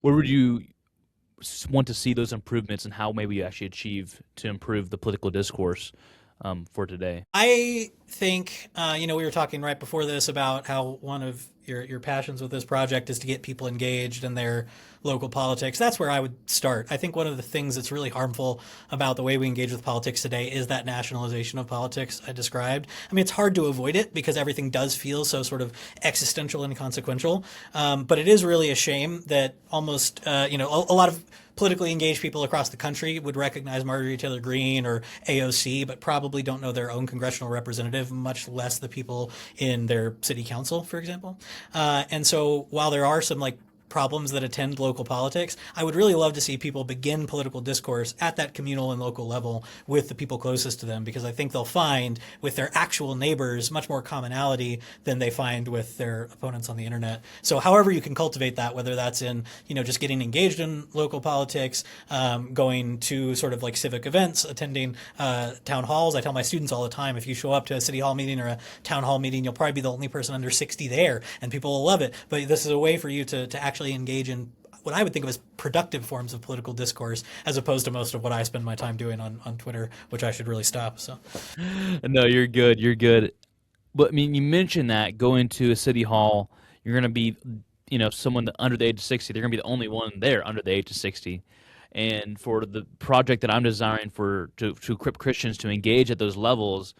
Where would you want to see those improvements, and how maybe you actually achieve to improve the political discourse for today? I think, we were talking right before this about how one of your passions with this project is to get people engaged in their local politics. That's where I would start. I think one of the things that's really harmful about the way we engage with politics today is that nationalization of politics I described. I mean, it's hard to avoid it because everything does feel so sort of existential and consequential. But it is really a shame that almost, a lot of politically engaged people across the country would recognize Marjorie Taylor Greene or AOC, but probably don't know their own congressional representative, much less the people in their city council, for example. And so while there are some like problems that attend local politics, I would really love to see people begin political discourse at that communal and local level with the people closest to them, because I think they'll find with their actual neighbors much more commonality than they find with their opponents on the internet. So however you can cultivate that, whether that's in, just getting engaged in local politics, going to sort of like civic events, attending town halls. I tell my students all the time, if you show up to a city hall meeting or a town hall meeting, you'll probably be the only person under 60 there, and people will love it. But this is a way for you to actually engage in what I would think of as productive forms of political discourse, as opposed to most of what I spend my time doing on Twitter, which I should really stop. So, No, you're good. You're good. But I mean, you mentioned that going to a city hall, you're going to be, someone under the age of 60. They're going to be the only one there under the age of 60. And for the project that I'm designing to equip Christians to engage at those levels,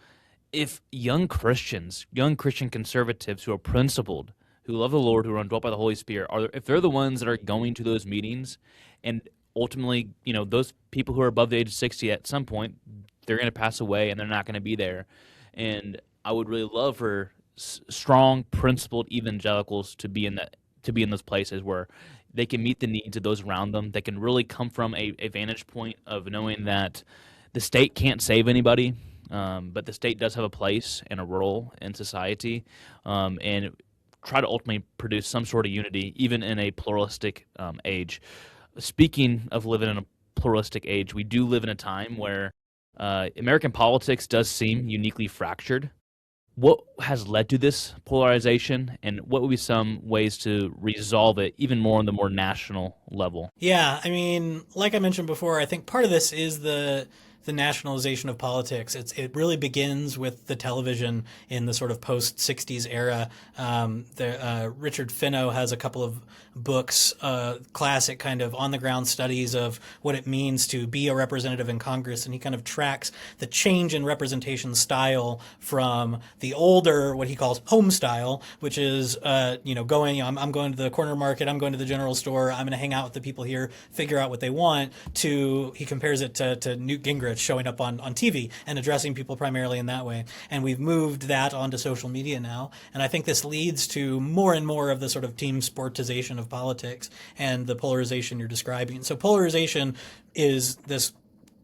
if young Christians, young Christian conservatives who are principled, who love the Lord, who are indwelt by the Holy Spirit, if they're the ones that are going to those meetings, and ultimately, those people who are above the age of 60 at some point, they're going to pass away and they're not going to be there. And I would really love for strong, principled evangelicals to be in those places where they can meet the needs of those around them. They can really come from a vantage point of knowing that the state can't save anybody, but the state does have a place and a role in society, and try to ultimately produce some sort of unity, even in a pluralistic age. Speaking of living in a pluralistic age, we do live in a time where American politics does seem uniquely fractured. What has led to this polarization, and what would be some ways to resolve it even more on the more national level? yeah, I mean, like I mentioned before, I think part of this is the nationalization of politics. It really begins with the television in the sort of post '60s era. Richard Finno has a couple of books, classic kind of on the ground studies of what it means to be a representative in Congress, and he kind of tracks the change in representation style from the older, what he calls home style, which is I'm going to the corner market, I'm going to the general store, I'm going to hang out with the people here, figure out what they want. To he compares it to Newt Gingrich showing up on TV and addressing people primarily in that way. And we've moved that onto social media now. And I think this leads to more and more of the sort of team sportization of politics and the polarization you're describing. So polarization is this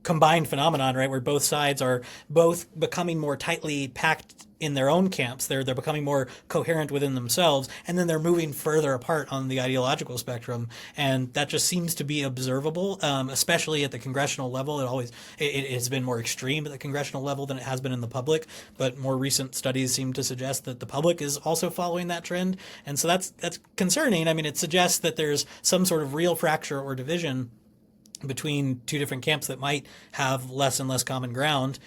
combined phenomenon, right, where both sides are both becoming more tightly packed in their own camps. They're becoming more coherent within themselves, and then they're moving further apart on the ideological spectrum, and that just seems to be observable, especially at the congressional level. It has been more extreme at the congressional level than it has been in the public, but more recent studies seem to suggest that the public is also following that trend, and so that's concerning. I mean, it suggests that there's some sort of real fracture or division between two different camps that might have less and less common ground.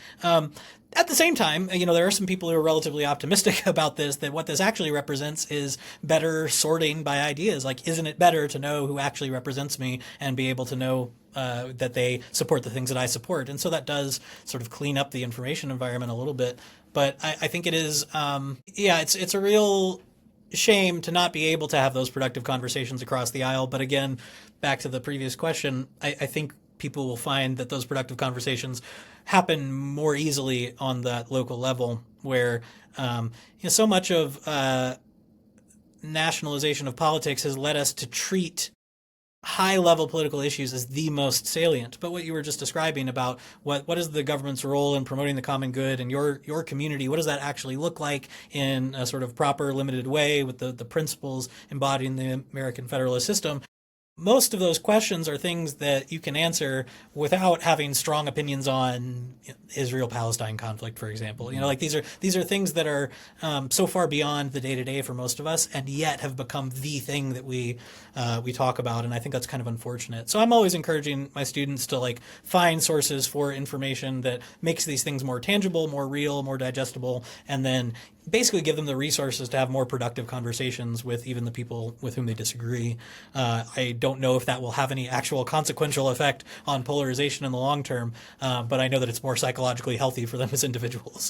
At the same time, there are some people who are relatively optimistic about this, that what this actually represents is better sorting by ideas. Like, isn't it better to know who actually represents me and be able to know that they support the things that I support? And so that does sort of clean up the information environment a little bit. But I think it is, it's a real shame to not be able to have those productive conversations across the aisle. But again, back to the previous question, I think people will find that those productive conversations happen more easily on that local level, where so much of nationalization of politics has led us to treat high level political issues as the most salient. But what you were just describing about what is the government's role in promoting the common good in your community, what does that actually look like in a sort of proper limited way with the principles embodying the American federalist system? most of those questions are things that you can answer without having strong opinions on Israel-Palestine conflict, for example. Hmm. Like these are things that are so far beyond the day to day for most of us, and yet have become the thing that we talk about. And I think that's kind of unfortunate. So I'm always encouraging my students to like find sources for information that makes these things more tangible, more real, more digestible, and then basically give them the resources to have more productive conversations with even the people with whom they disagree. I don't know if that will have any actual consequential effect on polarization in the long term, but I know that it's more psychologically healthy for them as individuals.